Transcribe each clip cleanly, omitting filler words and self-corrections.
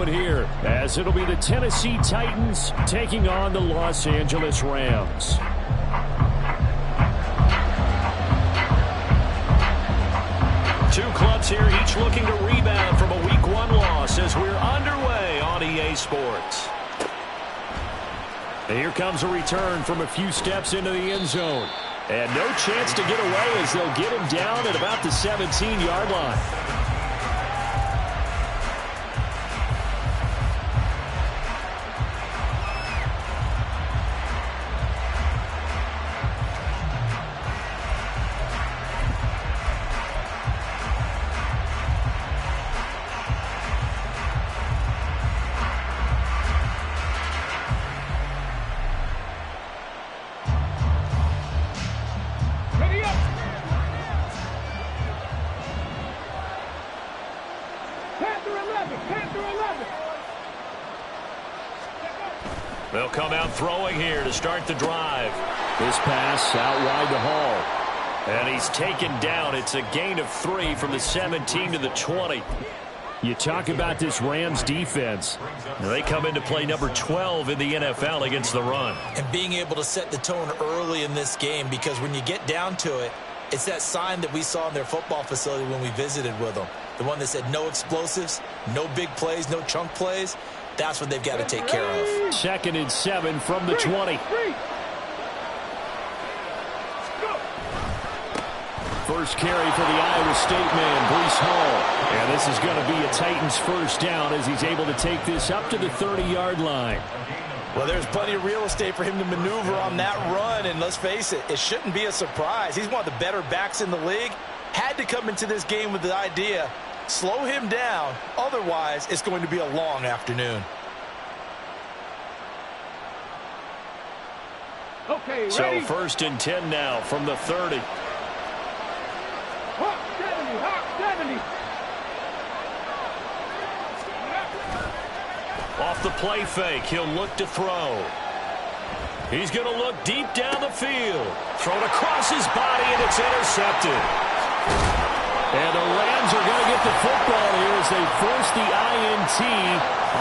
Here, as it'll be the Tennessee Titans taking on the Los Angeles Rams. Two clubs here, each looking to rebound from a Week 1 loss as we're underway on EA Sports. And here comes a return from a few steps into the end zone. And no chance to get away as they'll get him down at about the 17-yard line. They'll come out throwing here to start the drive. This pass out wide to Hall. And he's taken down. It's a gain of 3 from the 17 to the 20. You talk about this Rams defense. They come into play number 12 in the NFL against the run. And being able to set the tone early in this game, because when you get down to it, it's that sign that we saw in their football facility when we visited with them. The one that said no explosives, no big plays, no chunk plays. That's what they've got to take care of. 2nd and 7 from the 20. First carry for the Iowa State man, Breece Hall. And this is going to be a Titans first down as he's able to take this up to the 30-yard line. Well, there's plenty of real estate for him to maneuver on that run. And let's face it, it shouldn't be a surprise. He's one of the better backs in the league. Had to come into this game with the idea, slow him down. Otherwise, it's going to be a long afternoon. Okay, ready? So 1st and 10 now from the 30. Hawk 70. Off the play fake, he'll look to throw. He's going to look deep down the field. Thrown across his body, and it's intercepted. And the Rams are going to get the football here as they force the INT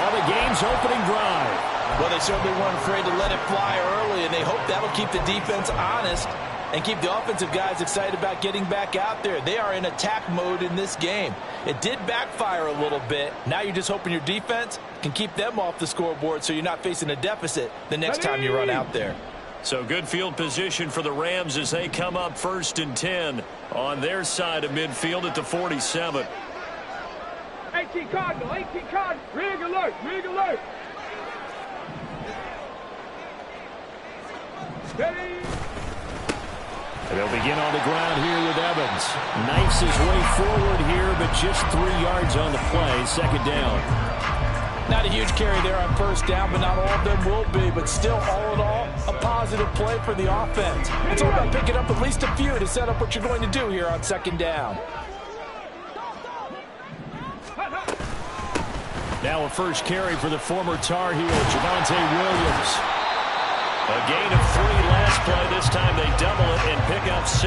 on the game's opening drive. Well, they certainly weren't afraid to let it fly early, and they hope that'll keep the defense honest and keep the offensive guys excited about getting back out there. They are in attack mode in this game. It did backfire a little bit. Now you're just hoping your defense can keep them off the scoreboard so you're not facing a deficit the next time you run out there. So good field position for the Rams as they come up 1st and 10 on their side of midfield at the 47. 18 Cardinal. Rig alert. Ready? And they'll begin on the ground here with Evans. Knifes his way forward here, but just 3 yards on the play. 2nd down. Not a huge carry there on 1st down, but not all of them will be. But still, all in all, a positive play for the offense. It's all about picking up at least a few to set up what you're going to do here on 2nd down. Now a first carry for the former Tar Heel, Javonte Williams. A gain of 3 last play. This time they double it and pick up 6.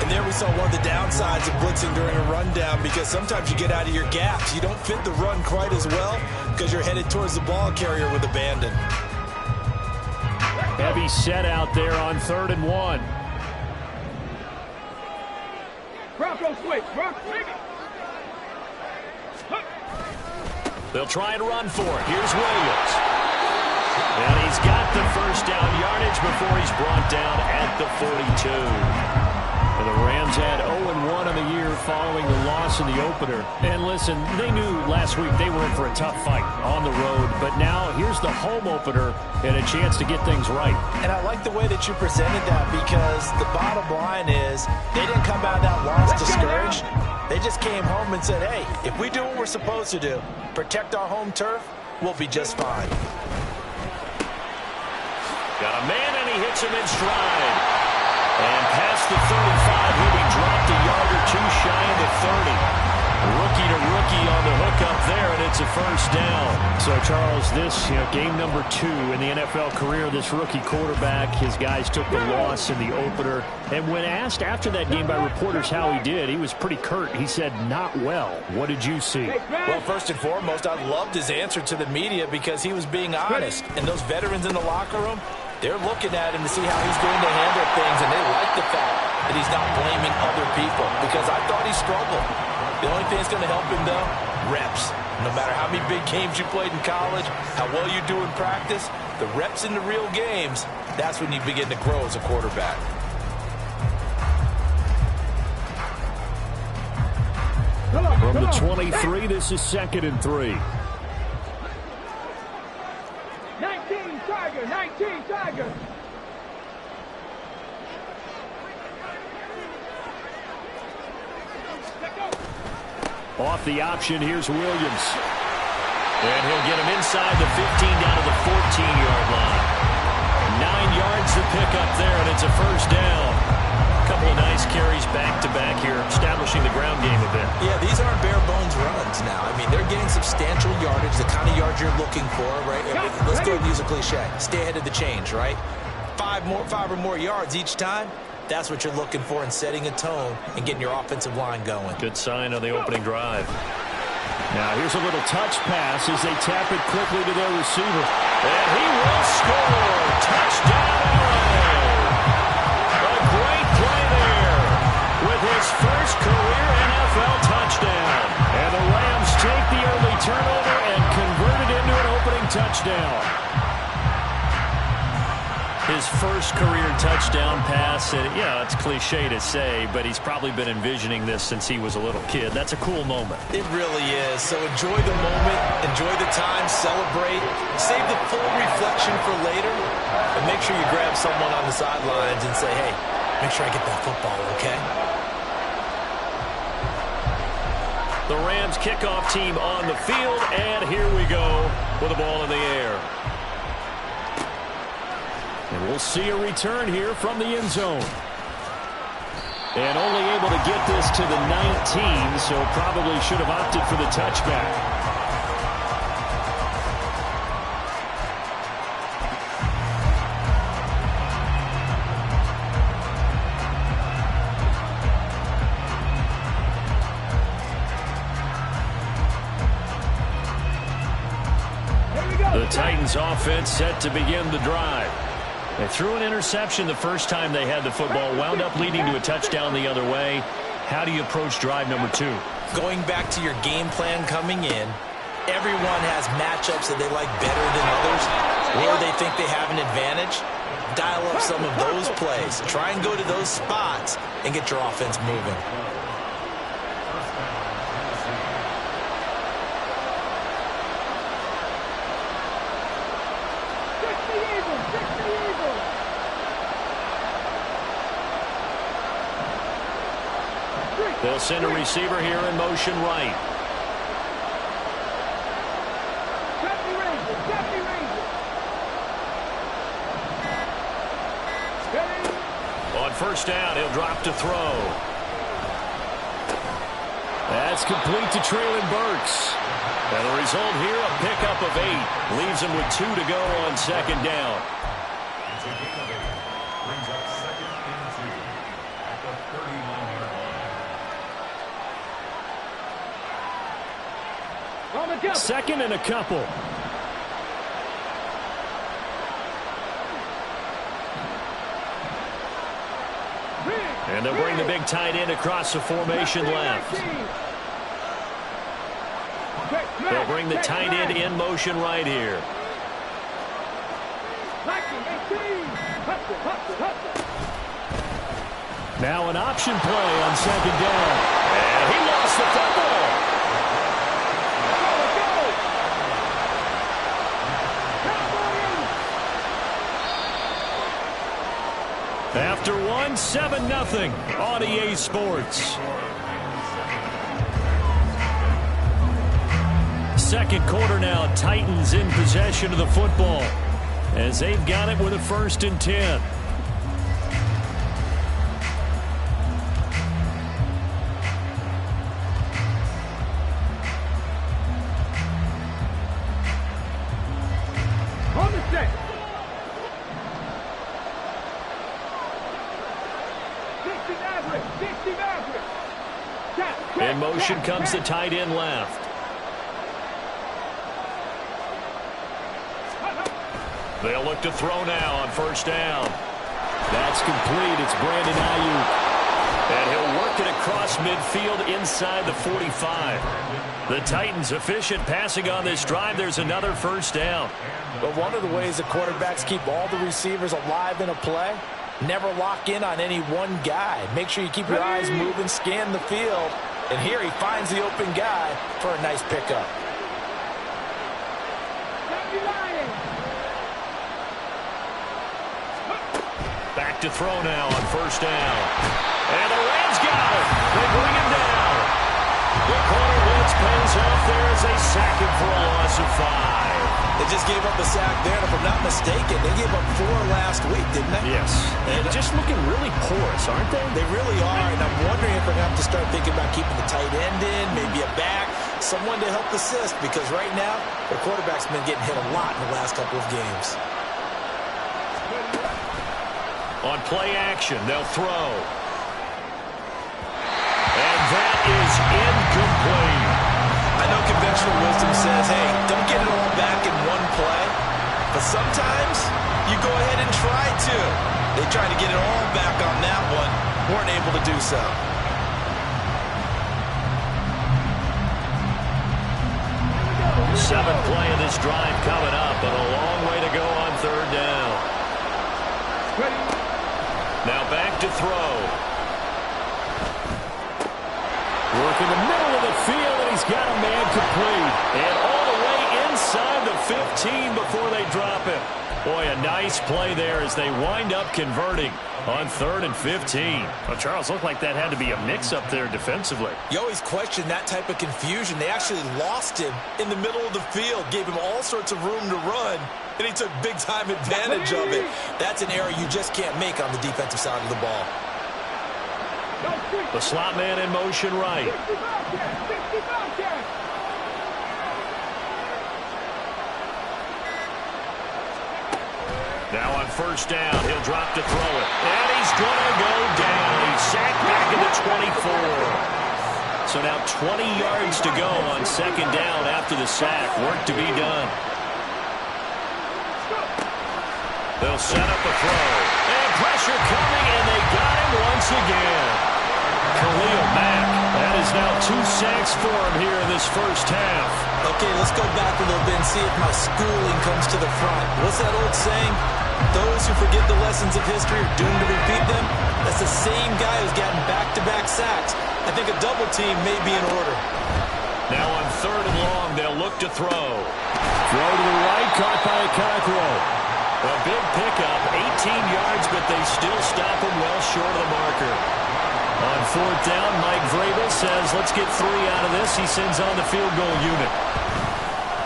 And there we saw one of the downsides of blitzing during a rundown, because sometimes you get out of your gaps. You don't fit the run quite as well because you're headed towards the ball carrier with abandon. Heavy set out there on 3rd and 1. Bronco switch. They'll try and run for it. Here's Williams. And he's got the first down yardage before he's brought down at the 42. And the Rams had 0-1 on the year following the loss in the opener. And listen, they knew last week they were in for a tough fight on the road. But now here's the home opener and a chance to get things right. And I like the way that you presented that, because the bottom line is they didn't come out of that loss discouraged. They just came home and said, hey, if we do what we're supposed to do, protect our home turf, we'll be just fine. Got a man, and he hits him in stride. And past the 35, he'll be dropped a yard or two shy of the 30. Rookie to rookie on the hook up there, and it's a first down. So, Charles, this game number 2 in the NFL career, this rookie quarterback, his guys took the loss in the opener. And when asked after that game by reporters how he did, he was pretty curt. He said, not well. What did you see? Well, first and foremost, I loved his answer to the media because he was being honest. And those veterans in the locker room, they're looking at him to see how he's going to handle things, and they like the fact that he's not blaming other people because I thought he struggled. The only thing that's going to help him, though, reps. No matter how many big games you played in college, how well you do in practice, the reps in the real games, that's when you begin to grow as a quarterback. From the 23, this is 2nd and 3. 19 Tiger, 19 Tiger. Off the option, here's Williams. And he'll get him inside the 15 down to the 14-yard line. 9 yards to pick up there, and it's a first down. A couple of nice carries back-to-back here, establishing the ground game a bit. Yeah, these aren't bare-bones runs now. I mean, they're getting substantial yardage, the kind of yards you're looking for, right? Let's go and use a cliche. Stay ahead of the change, right? 5 or more yards each time. That's what you're looking for in setting a tone and getting your offensive line going. Good sign on the opening drive. Now here's a little touch pass as they tap it quickly to their receiver. And he will score. Touchdown, LA. A great play there with his first career NFL touchdown. And the Rams take the early turnover and convert it into an opening touchdown. His first career touchdown pass, and it's cliche to say, but he's probably been envisioning this since he was a little kid. That's a cool moment. It really is. So enjoy the moment, enjoy the time, celebrate, save the full reflection for later, and make sure you grab someone on the sidelines and say, hey, make sure I get that football, okay? The Rams kickoff team on the field, and here we go with the ball in the air. And we'll see a return here from the end zone. And only able to get this to the 19, so probably should have opted for the touchback. The Titans offense set to begin the drive. They threw an interception the first time they had the football, wound up leading to a touchdown the other way. How do you approach drive number 2? Going back to your game plan coming in, everyone has matchups that they like better than others, or they think they have an advantage. Dial up some of those plays. Try and go to those spots and get your offense moving. They'll send a receiver here in motion right. On first down, he'll drop to throw. That's complete to Traylon Burks. And the result here, a pickup of 8. Leaves him with 2 to go on second down. Second and a couple. And they'll bring the big tight end across the formation left. They'll bring the tight end in motion right here. Now an option play on second down. And he lost the football. After one, 7-0 on EA Sports. Second quarter now, Titans in possession of the football as they've got it with a 1st and 10. In motion comes the tight end left. They'll look to throw now on first down. That's complete. It's Brandon Ayuk. And he'll work it across midfield inside the 45. The Titans efficient passing on this drive. There's another first down. But one of the ways the quarterbacks keep all the receivers alive in a play, never lock in on any one guy. Make sure you keep your eyes moving, scan the field. And here he finds the open guy for a nice pickup. Back to throw now on first down. And the Rams got it. They bring him down. The corner blitz pays off there as they sack him for a loss of 5. They just gave up a sack there, and if I'm not mistaken, they gave up 4 last week, didn't they? Yes. And just looking really porous, aren't they? They really are, and I'm wondering if they're going to have to start thinking about keeping the tight end in, maybe a back, someone to help assist, because right now, their quarterback's been getting hit a lot in the last couple of games. On play action, they'll throw. And that is incomplete. I know conventional wisdom says, hey, don't get it all back in one play. But sometimes you go ahead and try to. They tried to get it all back on that one. Weren't able to do so. Seventh play of this drive coming up, and a long way to go on third down. Now back to throw. Work in the middle of the field, and he's got a man complete. And all the way inside the 15 before they drop it. Boy, a nice play there as they wind up converting on 3rd and 15. Well, Charles, looked like that had to be a mix-up there defensively. You always question that type of confusion. They actually lost him in the middle of the field, gave him all sorts of room to run, and he took big-time advantage of it. That's an error you just can't make on the defensive side of the ball. The slot man in motion right. Now on first down, he'll drop to throw it. And he's going to go down. He's sacked back at the 24. So now 20 yards to go on second down after the sack. Work to be done. They'll set up a throw. And pressure coming, and they got him once again. Khalil Mack. That is now 2 sacks for him here in this first half. Okay, let's go back a little bit and see if my schooling comes to the front. What's that old saying? Those who forget the lessons of history are doomed to repeat them. That's the same guy who's gotten back-to-back sacks. I think a double team may be in order. Now on 3rd and long, they'll look to throw. Throw to the right, caught by Cockrell. A big pickup, 18 yards, but they still stop him well short of the marker. On 4th down, Mike Vrabel says, let's get 3 out of this. He sends on the field goal unit.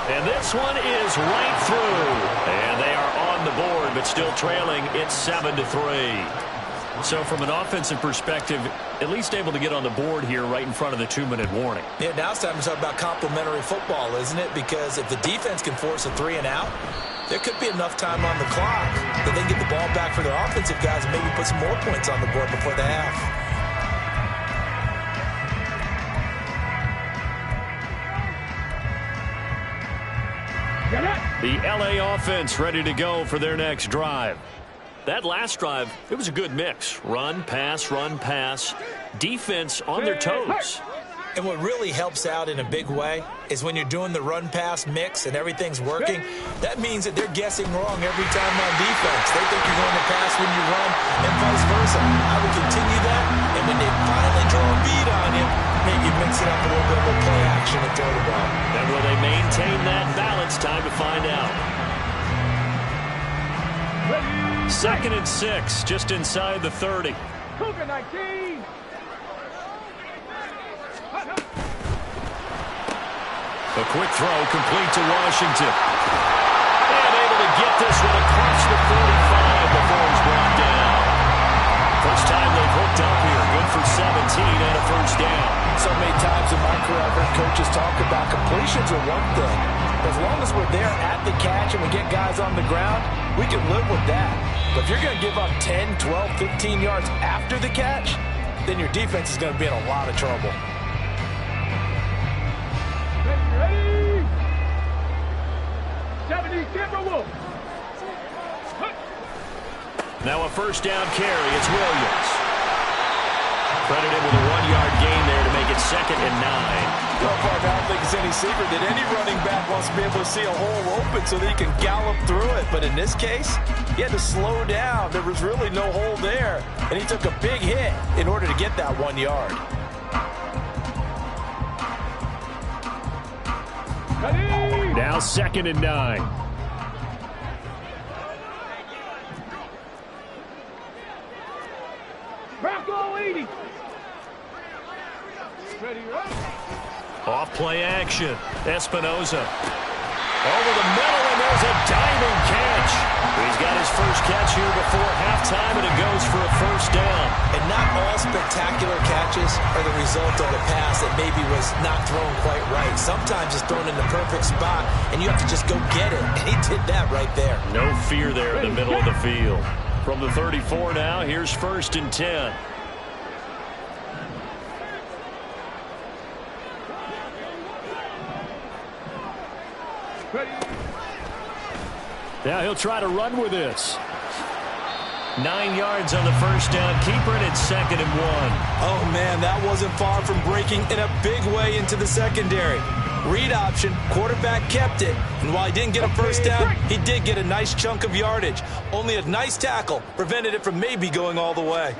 And this one is right through. And they are on the board, but still trailing. It's 7-3. So from an offensive perspective, at least able to get on the board here right in front of the 2-minute warning. Yeah, now it's time to talk about complementary football, isn't it? Because if the defense can force a 3 and out, there could be enough time on the clock that they can get the ball back for their offensive guys and maybe put some more points on the board before the half. The LA offense ready to go for their next drive. That last drive, it was a good mix. Run, pass, defense on their toes. And what really helps out in a big way is when you're doing the run-pass mix and everything's working, that means that they're guessing wrong every time on defense. They think you're going to pass when you run and vice versa. I would continue that, and when they finally draw a beat on you, maybe mix it up a little bit with play action and throw the ball. And will they maintain that balance? Time to find out. 2nd and 6, just inside the 30. Cougar 19. A quick throw complete to Washington. And able to get this one across the 45 before he's brought down. First time they've hooked up here. Good for 17 and a first down. So many times in my career, I've heard coaches talk about completions are one thing. As long as we're there at the catch and we get guys on the ground, we can live with that. But if you're going to give up 10, 12, 15 yards after the catch, then your defense is going to be in a lot of trouble. 70 Timberwolves. Now a first down carry. It's Williams. Credited with a 1-yard gain there to make it 2nd and 9. Well, partner, I don't think it's any secret that any running back wants to be able to see a hole open so that he can gallop through it. But in this case, he had to slow down. There was really no hole there. And he took a big hit in order to get that 1 yard. Now 2nd and 9. Bronco 80. Ready, up. Off play action. Espinoza. Over the middle, and there's a diving catch. He's got his first catch here before halftime, and it goes for a first down. And not all spectacular catches are the result of a pass that maybe was not thrown quite right. Sometimes it's thrown in the perfect spot, and you have to just go get it. And he did that right there. No fear there in the middle of the field. From the 34 now, here's 1st and 10. Now he'll try to run with this. 9 yards on the first down. Keeper, and it's 2nd and 1. Oh, man, that wasn't far from breaking in a big way into the secondary. Read option, quarterback kept it, and while he didn't get a first down, he did get a nice chunk of yardage. Only a nice tackle prevented it from maybe going all the way.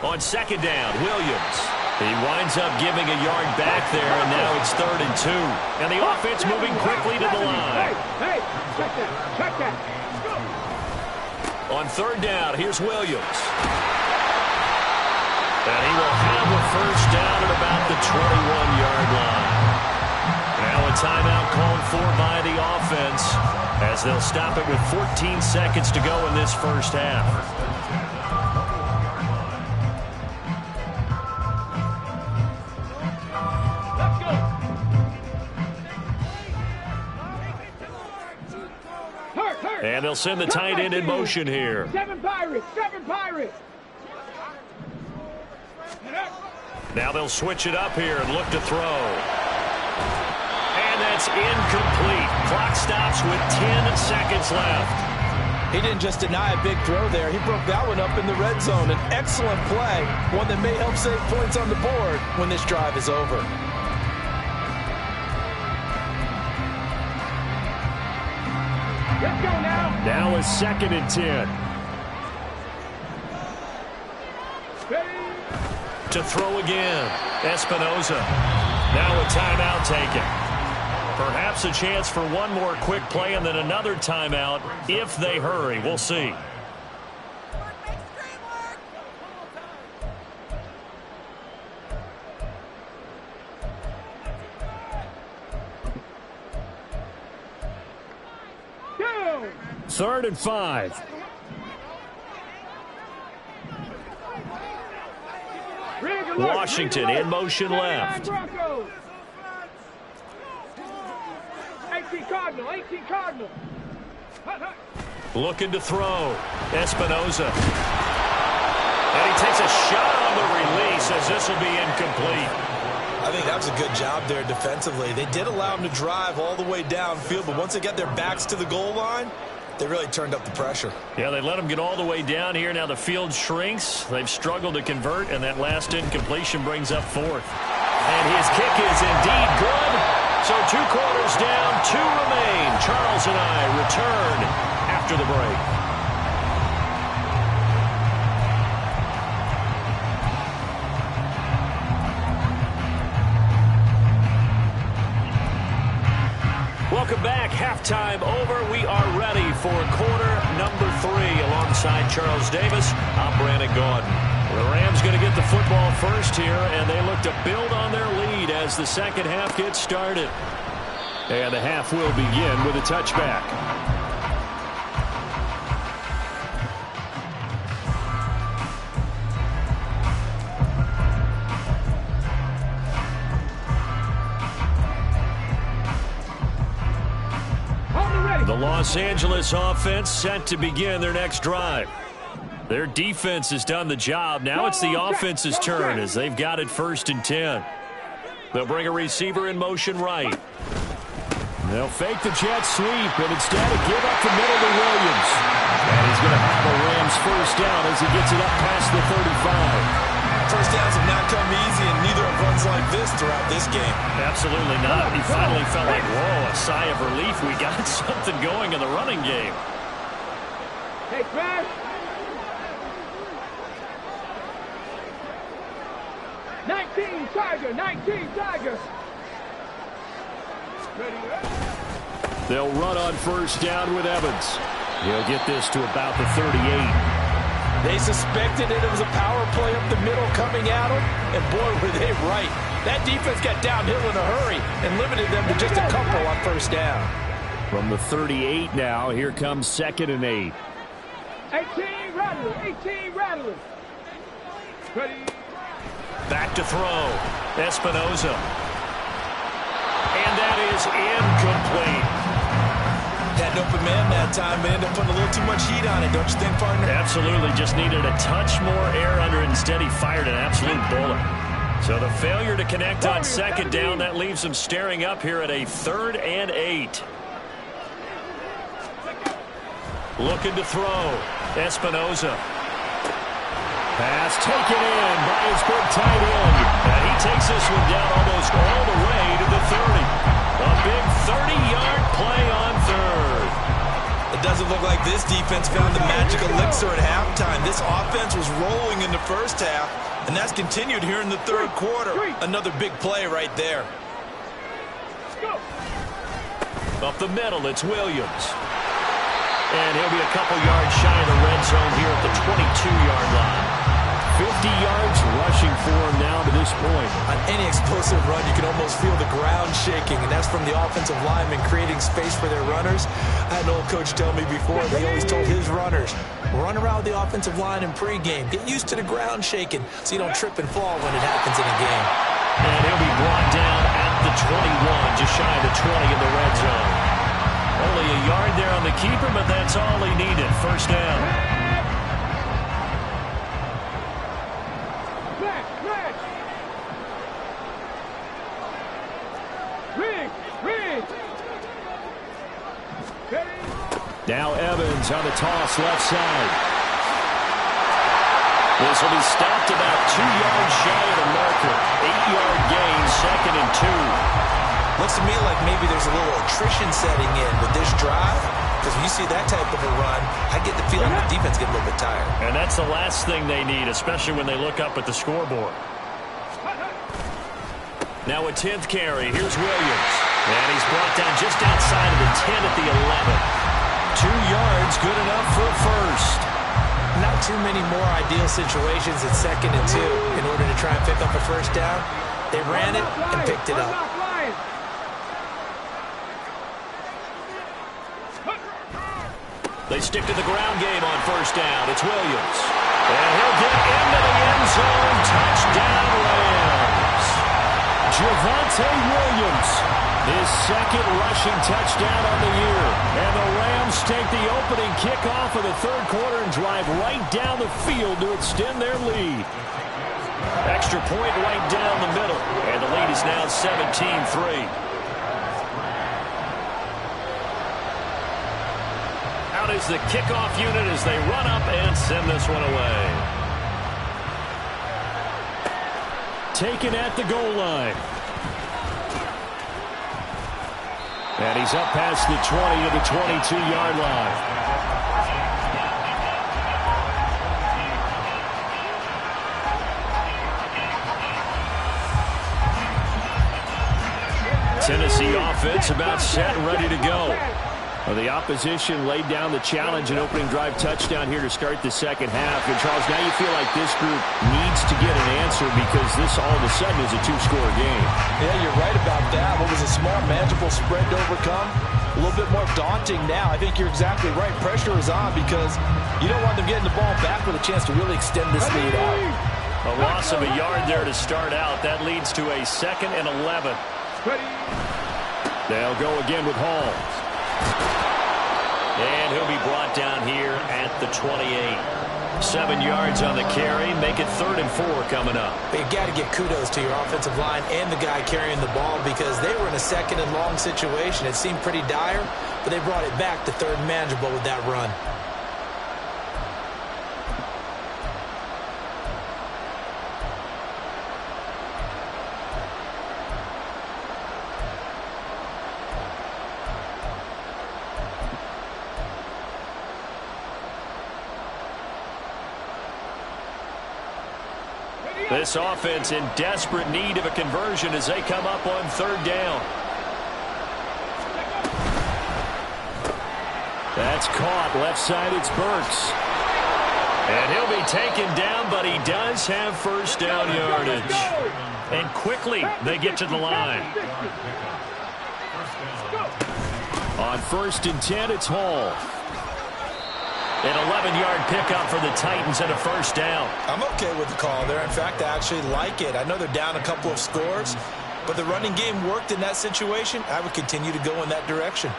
On 2nd down, Williams. He winds up giving a yard back there, and now it's 3rd and 2. And the offense moving quickly to the line. Hey, check that, check that. On 3rd down, here's Williams. And he will have a first down at about the 21-yard line. Now a timeout called for by the offense as they'll stop it with 14 seconds to go in this first half. And they'll send the tight end in motion here. 7 Pirates, 7 Pirates. Now they'll switch it up here and look to throw. And that's incomplete. Clock stops with 10 seconds left. He didn't just deny a big throw there. He broke that one up in the red zone. An excellent play, one that may help save points on the board when this drive is over. Let's go now. Now is 2nd and 10. To throw again. Espinoza. Now a timeout taken. Perhaps a chance for one more quick play and then another timeout if they hurry. We'll see. Go. 3rd and 5. Washington in motion left. 18 Cardinal, 18 Cardinal. Looking to throw. Espinoza. And he takes a shot on the release as this will be incomplete. I think that was a good job there defensively. They did allow him to drive all the way downfield, but once they got their backs to the goal line, they really turned up the pressure. Yeah, they let him get all the way down here. Now the field shrinks. They've struggled to convert, and that last incompletion brings up 4th. And his kick is indeed good. So 2 quarters down, 2 remain. Charles and I return after the break. Welcome back. Halftime over. We are ready for quarter number 3 alongside Charles Davis. I'm Brandon Gaudin. The Rams going to get the football first here, and they look to build on their lead as the second half gets started. And the half will begin with a touchback. The Los Angeles offense set to begin their next drive. Their defense has done the job. Now it's the offense's turn as they've got it 1st and 10. They'll bring a receiver in motion right. They'll fake the jet sweep and instead give up the middle to Williams. And he's going to have a Rams first down as he gets it up past the 35. First downs have not come easy, and neither have runs like this throughout this game. Absolutely not. He finally felt like, whoa, a sigh of relief. We got something going in the running game. Hey, Crash. 19 Tiger, 19 Tiger. They'll run on first down with Evans. He'll get this to about the 38. They suspected it was a power play up the middle coming at them, and boy, were they right. That defense got downhill in a hurry and limited them to just a couple on first down. From the 38 now, here comes 2nd and 8. 18 Rattlers, 18 Rattlers. Ready. Back to throw. Espinoza. And that is incomplete. Had an open man that time, but ended up putting a little too much heat on it, don't you think, partner? Absolutely. Just needed a touch more air under it. Instead, he fired an absolute bullet. So the failure to connect on 2nd down, that leaves him staring up here at a 3rd and 8. Looking to throw. Espinoza. Pass taken in by his big tight end. And he takes this one down almost all the way to the 30. A big 30-yard play on 3rd. It doesn't look like this defense found the magic elixir at halftime. This offense was rolling in the first half, and that's continued here in the 3rd quarter. Another big play right there. Up the middle, it's Williams. And he'll be a couple yards shy of the red zone here at the 22-yard line. 50 yards rushing for him now to this point. On any explosive run, you can almost feel the ground shaking, and that's from the offensive linemen creating space for their runners. I had an old coach tell me before, they always told his runners, run around the offensive line in pregame. Get used to the ground shaking so you don't trip and fall when it happens in a game. And he'll be brought down at the 21, just shy of the 20 in the red zone. Only a yard there on the keeper, but that's all he needed. First down. Now Evans on the toss left side. This will be stopped about 2 yards shy of the marker. 8-yard gain, 2nd and 2. Looks to me like maybe there's a little attrition setting in with this drive, because when you see that type of a run, I get the feeling the defense get a little bit tired. And that's the last thing they need, especially when they look up at the scoreboard. Now a 10th carry. Here's Williams. And he's brought down just outside of the 10 at the 11. 2 yards, good enough for a first. Not too many more ideal situations at 2nd and 2 in order to try and pick up a first down. They ran it and picked it up. They stick to the ground game on first down. It's Williams. And he'll get into the end zone. Touchdown, Rams. Javonte Williams, his 2nd rushing touchdown on the year. And the Rams take the opening kickoff of the 3rd quarter and drive right down the field to extend their lead. Extra point right down the middle. And the lead is now 17-3. Out is the kickoff unit as they run up and send this one away. Taken at the goal line. And he's up past the 20 to the 22-yard line. Tennessee offense about set and ready to go. Well, the opposition laid down the challenge and opening drive touchdown here to start the 2nd half. And, Charles, now you feel like this group needs to get an answer because this all of a sudden is a 2-score game. Yeah, you're right about that. What was a small, manageable spread to overcome? A little bit more daunting now. I think you're exactly right. Pressure is on because you don't want them getting the ball back with a chance to really extend this lead out. A loss of a yard there to start out. That leads to a 2nd and 11. They'll go again with Hall. And he'll be brought down here at the 28. 7 yards on the carry. Make it 3rd and 4 coming up. But you got to give kudos to your offensive line and the guy carrying the ball because they were in a 2nd and long situation. It seemed pretty dire, but they brought it back to 3rd and manageable with that run. This offense in desperate need of a conversion as they come up on 3rd down. That's caught. Left side, it's Burks. And he'll be taken down, but he does have 1st down yardage. And quickly, they get to the line. On 1st and 10, it's Hall. An 11-yard pickup for the Titans and a 1st down. I'm okay with the call there. In fact, I actually like it. I know they're down a couple of scores, but the running game worked in that situation. I would continue to go in that direction.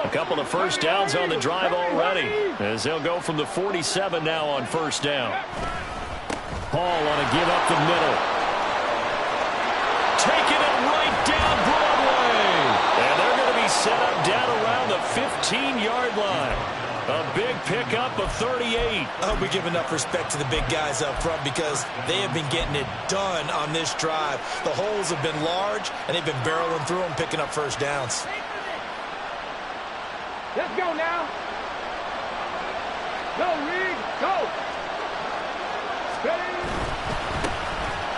A couple of 1st downs on the drive already as they'll go from the 47 now on 1st down. Hall on a give up the middle. Taking it right down Broadway. And they're going to be set up down around the 15-yard line. A big pickup of 38. I hope we give enough respect to the big guys up front because they have been getting it done on this drive. The holes have been large, and they've been barreling through them, picking up 1st downs. Let's go now. Go, Reed. Go. Ready.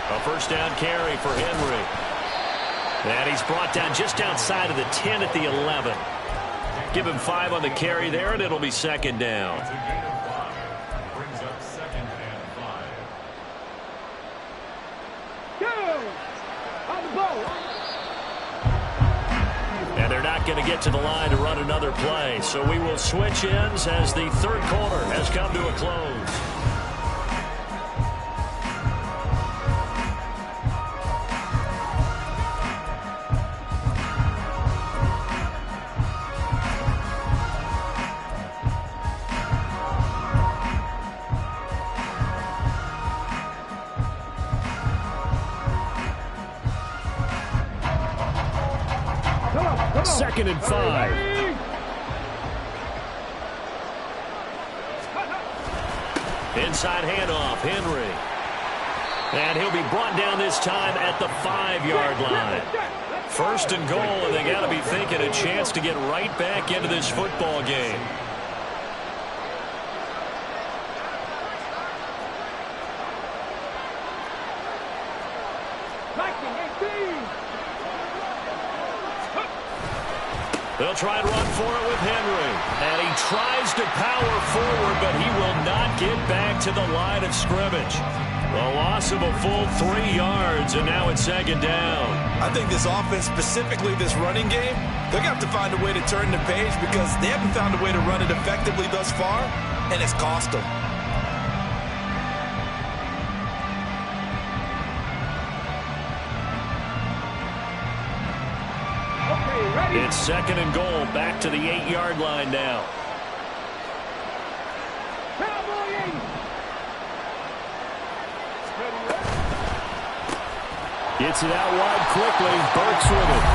A 1st down carry for Henry. And he's brought down just outside of the 10 at the 11. Give him 5 on the carry there, and it'll be 2nd down. Brings up 2nd and 5. Go. On the ball. And they're not going to get to the line to run another play. So we will switch ends as the 3rd quarter has come to a close. Second and 5. Inside handoff, Henry. And he'll be brought down this time at the 5-yard line. 1st and goal, and they got to be thinking a chance to get right back into this football game. They'll try and run for it with Henry. And he tries to power forward, but he will not get back to the line of scrimmage. A loss of a full 3 yards, and now it's 2nd down. I think this offense, specifically this running game, they're going to have to find a way to turn the page because they haven't found a way to run it effectively thus far, and it's cost them. It's 2nd and goal, back to the 8-yard line now. Gets it out wide quickly. Burks with it.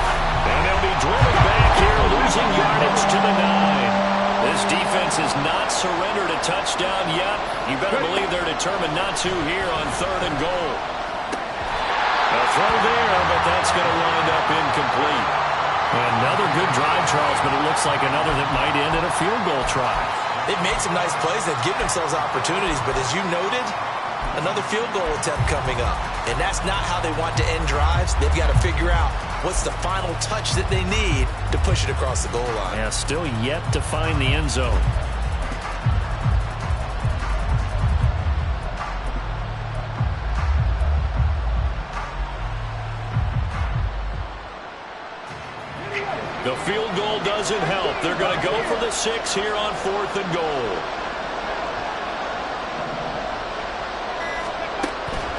And they'll be driven back here, losing yardage to the 9. This defense has not surrendered a touchdown yet. You better believe they're determined not to here on 3rd and goal. A throw there, but that's going to wind up incomplete. Another good drive, Charles, but it looks like another that might end in a field goal try. They've made some nice plays. They've given themselves opportunities, but as you noted, another field goal attempt coming up. And that's not how they want to end drives. They've got to figure out what's the final touch that they need to push it across the goal line. Yeah, still yet to find the end zone. The field goal doesn't help. They're going to go for the 6 here on 4th and goal.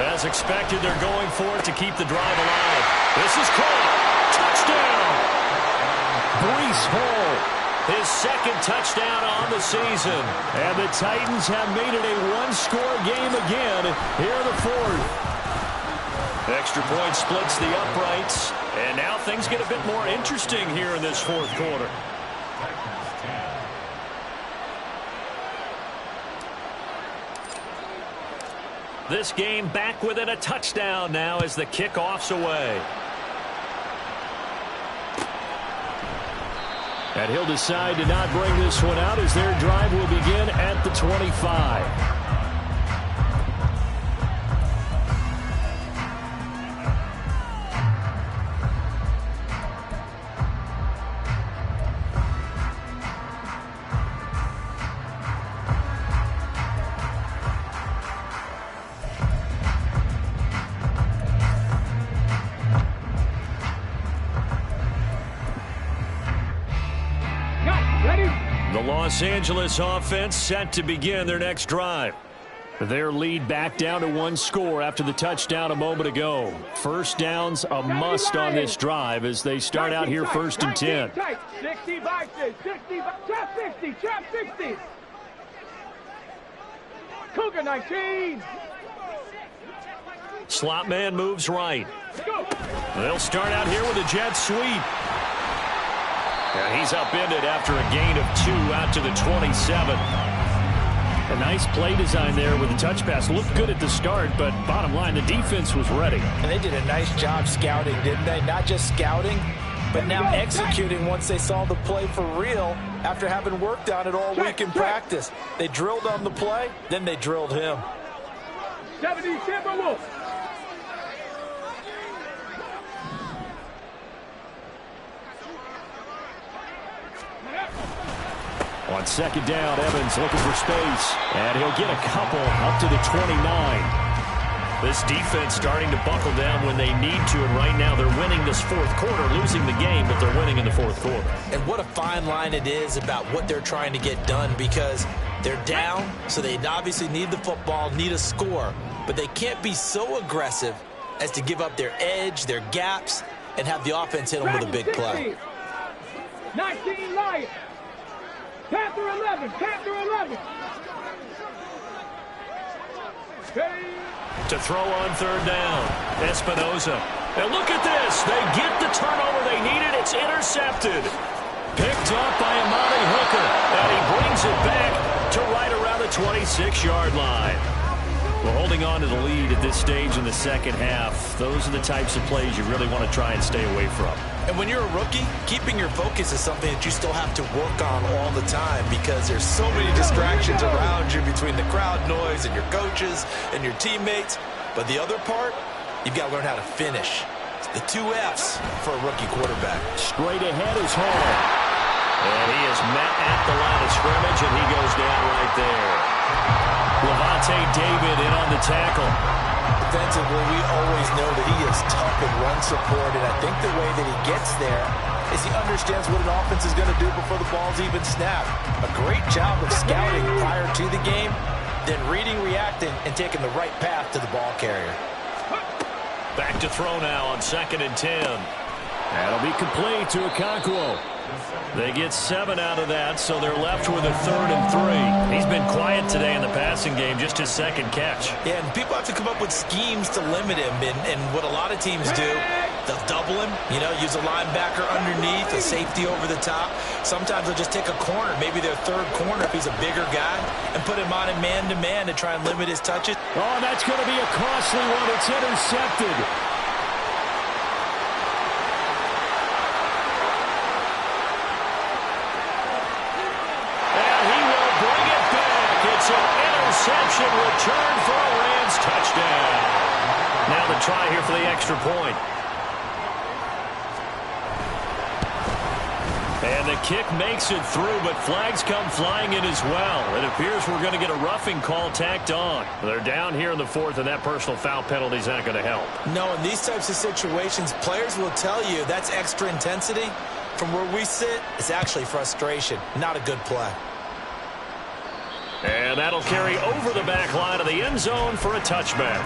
As expected, they're going for it to keep the drive alive. This is caught. Touchdown! Breece Hall, his second touchdown on the season. And the Titans have made it a one-score game again here in the fourth. Extra point splits the uprights. And now things get a bit more interesting here in this fourth quarter. This game back within a touchdown now as the kickoff's away. And he'll decide to not bring this one out as their drive will begin at the 25. Los Angeles offense set to begin their next drive. Their lead back down to one score after the touchdown a moment ago. First down's a must on this drive as they start out here first and 10. 60, back 60, trap 60, trap 60. Cougar 19. Slot man moves right. Go. They'll start out here with a jet sweep. And he's upended after a gain of 2 out to the 27. A nice play design there with the touch pass. Looked good at the start, but bottom line, the defense was ready. And they did a nice job scouting, didn't they? Not just scouting, but now executing once they saw the play for real after having worked on it all week in practice. They drilled on the play, then they drilled him. 70 Timberwolves. On second down, Evans looking for space. And he'll get a couple up to the 29. This defense starting to buckle down when they need to. And right now they're winning this fourth quarter, losing the game, but they're winning in the fourth quarter. And what a fine line it is about what they're trying to get done, because they're down, so they obviously need the football, need a score. But they can't be so aggressive as to give up their edge, their gaps, and have the offense hit them with a big play. 19 Lions. Panther 11, Panther 11. To throw on third down, Espinoza. And look at this. They get the turnover they needed. It's intercepted. Picked up by Amari Hooker. And he brings it back to right around the 26-yard line. Well, holding on to the lead at this stage in the second half, those are the types of plays you really want to try and stay away from. And when you're a rookie, keeping your focus is something that you still have to work on all the time, because there's so many distractions around you between the crowd noise and your coaches and your teammates. But the other part, you've got to learn how to finish. It's the 2 F's for a rookie quarterback. Straight ahead is Hall. And he is met at the line of scrimmage, and he goes down right there. Levante David in on the tackle. Defensively, we always know that he is tough in run support, and I think the way that he gets there is he understands what an offense is going to do before the ball's even snapped. A great job of scouting prior to the game, then reading, reacting, and taking the right path to the ball carrier. Back to throw now on 2nd and 10. That'll be complete to Okonkwo. They get 7 out of that, so they're left with a 3rd and 3. He's been quiet today in the passing game, just his second catch. Yeah, and people have to come up with schemes to limit him, and what a lot of teams do, they'll double him, use a linebacker underneath, a safety over the top. Sometimes they'll just take a corner, maybe their 3rd corner if he's a bigger guy, and put him on a man-to-man to try and limit his touches. Oh, that's going to be a costly one. It's intercepted. It's an interception return for a Rams touchdown. Now the try here for the extra point. And the kick makes it through, but flags come flying in as well. It appears we're going to get a roughing call tacked on. They're down here in the 4th, and that personal foul penalty is not going to help. No, in these types of situations, players will tell you that's extra intensity. From where we sit, it's actually frustration. Not a good play. And that'll carry over the back line of the end zone for a touchback.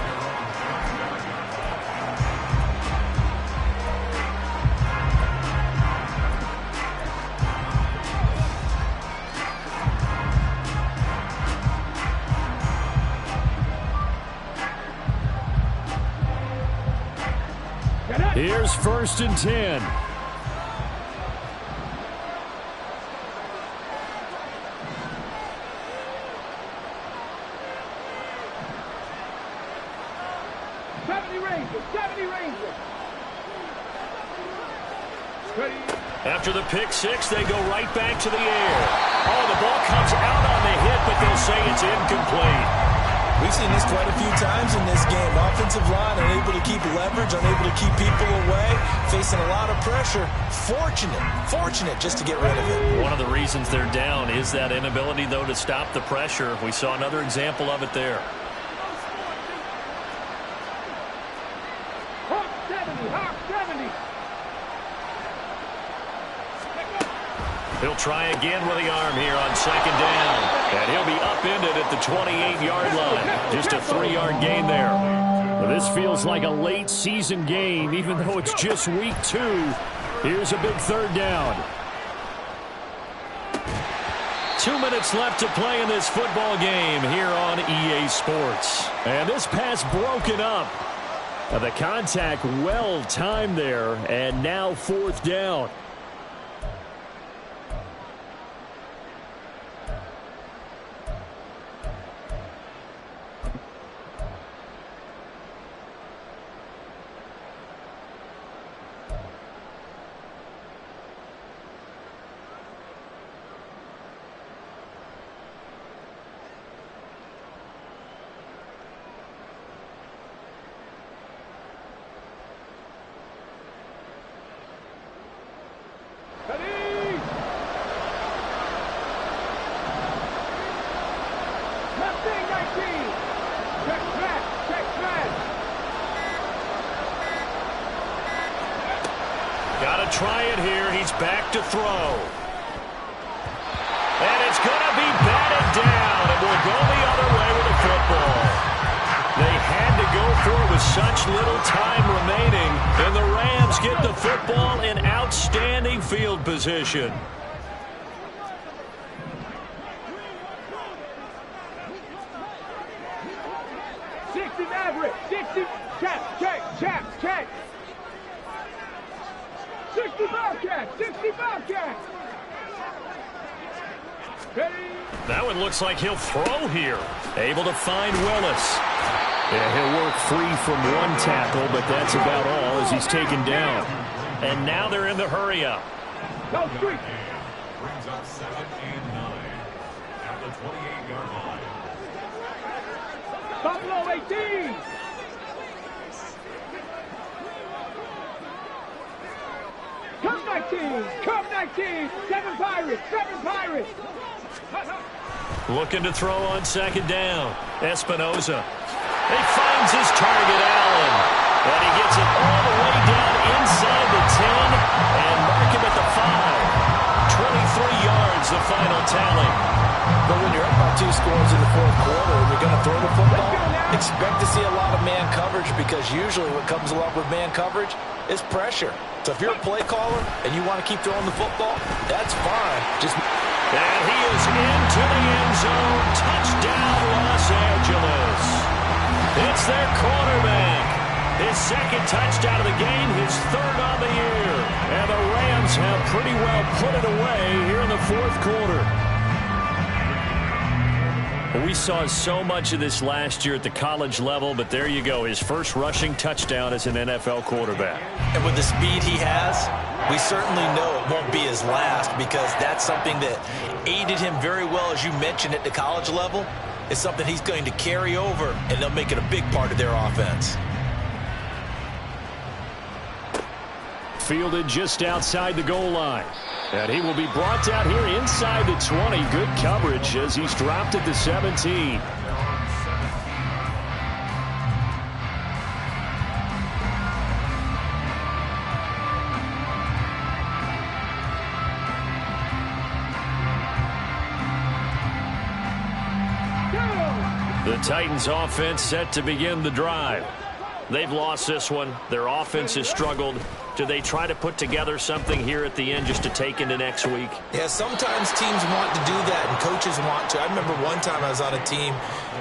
Here's 1st and 10. After the pick six, they go right back to the air. Oh, the ball comes out on the hit, but they'll say it's incomplete. We've seen this quite a few times in this game. Offensive line unable to keep leverage, unable to keep people away, facing a lot of pressure. Fortunate just to get rid of it. One of the reasons they're down is that inability, though, to stop the pressure. We saw another example of it there. Hawk 70, Hawk 70. He'll try again with the arm here on 2nd down. And he'll be upended at the 28-yard line. Just a 3-yard gain there. Well, this feels like a late season game, even though it's just week 2. Here's a big 3rd down. 2 minutes left to play in this football game here on EA Sports. And this pass broken up. The contact well timed there, and now 4th down. Try it here. He's back to throw. And it's going to be batted down. And we'll go the other way with the football. They had to go for it with such little time remaining. And the Rams get the football in outstanding field position. Check. 60 Bobcats! That one looks like he'll throw here. Able to find Willis. Yeah, he'll work free from one tackle, but that's about all as he's taken down. And now they're in the hurry-up. Go street. Brings up 2nd and 9 at the 28-yard line. Buffalo 18. Come 19, 7 Pirates. Looking to throw on 2nd down. Espinoza. He finds his target, Allen. And he gets it all the way down inside the 10 and mark him at the 5. 23 yards, the final tally. But when you're up by 2 scores in the 4th quarter and you're going to throw the football, expect to see a lot of man coverage, because usually what comes along with man coverage is pressure. So if you're a play caller and you want to keep throwing the football, that's fine. And he is into the end zone. Touchdown, Los Angeles. It's their quarterback. His 2nd touchdown of the game, his 3rd on the year. And the Rams have pretty well put it away here in the 4th quarter. We saw so much of this last year at the college level, but there you go. His first rushing touchdown as an NFL quarterback. And with the speed he has, we certainly know it won't be his last, because that's something that aided him very well, as you mentioned, at the college level. It's something he's going to carry over, and they'll make it a big part of their offense. Fielded just outside the goal line. And he will be brought down here inside the 20. Good coverage as he's dropped at the 17. The Titans offense set to begin the drive. They've lost this one. Their offense has struggled. Do they try to put together something here at the end just to take into next week? Yeah, sometimes teams want to do that, and coaches want to. I remember one time I was on a team,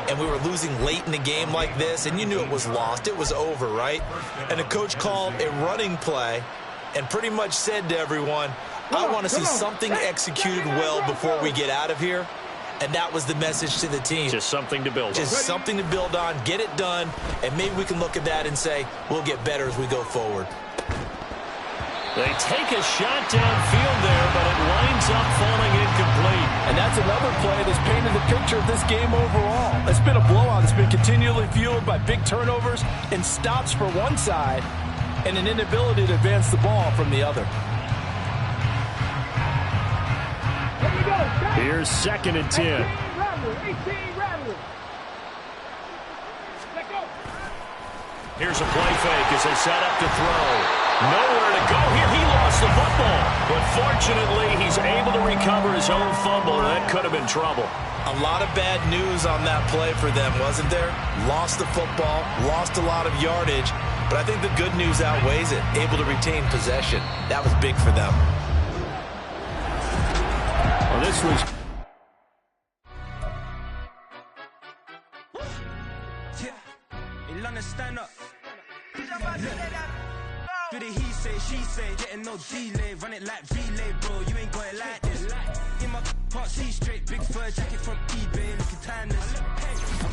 and we were losing late in the game like this, and you knew it was lost. It was over, right? And the coach called a running play and pretty much said to everyone, I want to see something executed well before we get out of here. And that was the message to the team. Just something to build on. Just something to build on, get it done, and maybe we can look at that and say, we'll get better as we go forward. They take a shot downfield there, but it winds up falling incomplete. And that's another play that's painted the picture of this game overall. It's been a blowout. It's been continually fueled by big turnovers and stops for one side and an inability to advance the ball from the other. Here's 2nd and 10. 18 Rattler. Let go. Here's a play fake as they set up to throw. Nowhere to go here. He lost the football. But fortunately, he's able to recover his own fumble. That could have been trouble. A lot of bad news on that play for them, wasn't there? Lost the football, lost a lot of yardage. But I think the good news outweighs it. Able to retain possession. That was big for them. Well, this was... Stand up. Do the he say, she say, getting no delay, run it like relay, bro. You ain't got it like this. In my part C straight, big fur jacket from eBay, looking timeless. I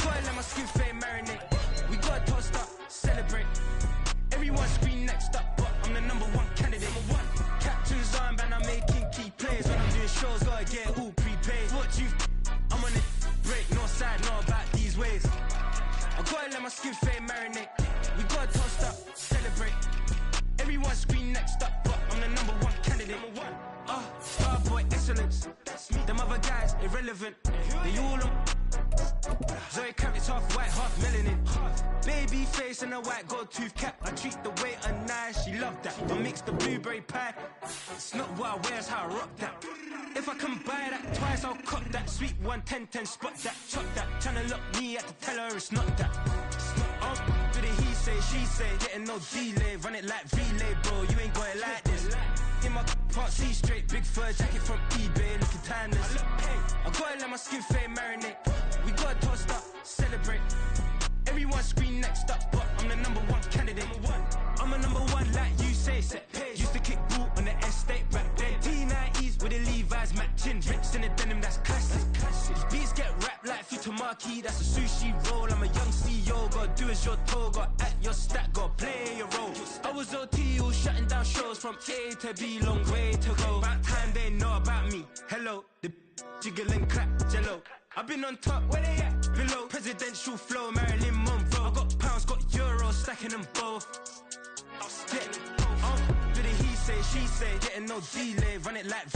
gotta let my skin fade marinate. We gotta toast up, celebrate. Everyone scream next up, but I'm the #1 candidate. Captain's armband, I'm making key plays. When I'm doing shows, gotta get all prepaid. What you? I'm on it, break, no side, no about these ways. I gotta let my skin fade marinate. We gotta toast up, celebrate. Everyone scream next up, but I'm the #1 candidate. Starboy excellence. Them other guys irrelevant. They all on. Zoe Kravitz half white, half melanin. Baby face and a white gold tooth cap. I treat the waiter nice, she love that. I mix the blueberry pie. It's not what I wear, it's how I rock that. If I can buy that twice, I'll cop that. Sweet 110, spot that, chop that. Tryna lock me at the teller, it's not that. Do the he say, she say, getting no delay, run it like relay, bro. You ain't got it like this. In my part C straight, big fur jacket from eBay, looking timeless. I gotta let my skin fade marinate. We gotta toast up, celebrate. Everyone scream next up, but I'm the #1 candidate. I'm a #1 like you say, set page. Used to kick boot on the estate back then. T90s with the Levi's matching. Rips in the denim, that's classic. These beats get wrapped like Futamaki, that's a sushi roll. I'm a young CEO, gotta do as you're told. Gotta act your stat, gotta play your role. I was OT, all shutting down shows from A to B, long way to go. About time they know about me. Hello, the jiggle and clap, jello. I've been on top, where they at? Below, presidential flow, Marilyn Monroe. I got pounds, got euros, stacking them both. Do the he say, she say, getting no delay, run it like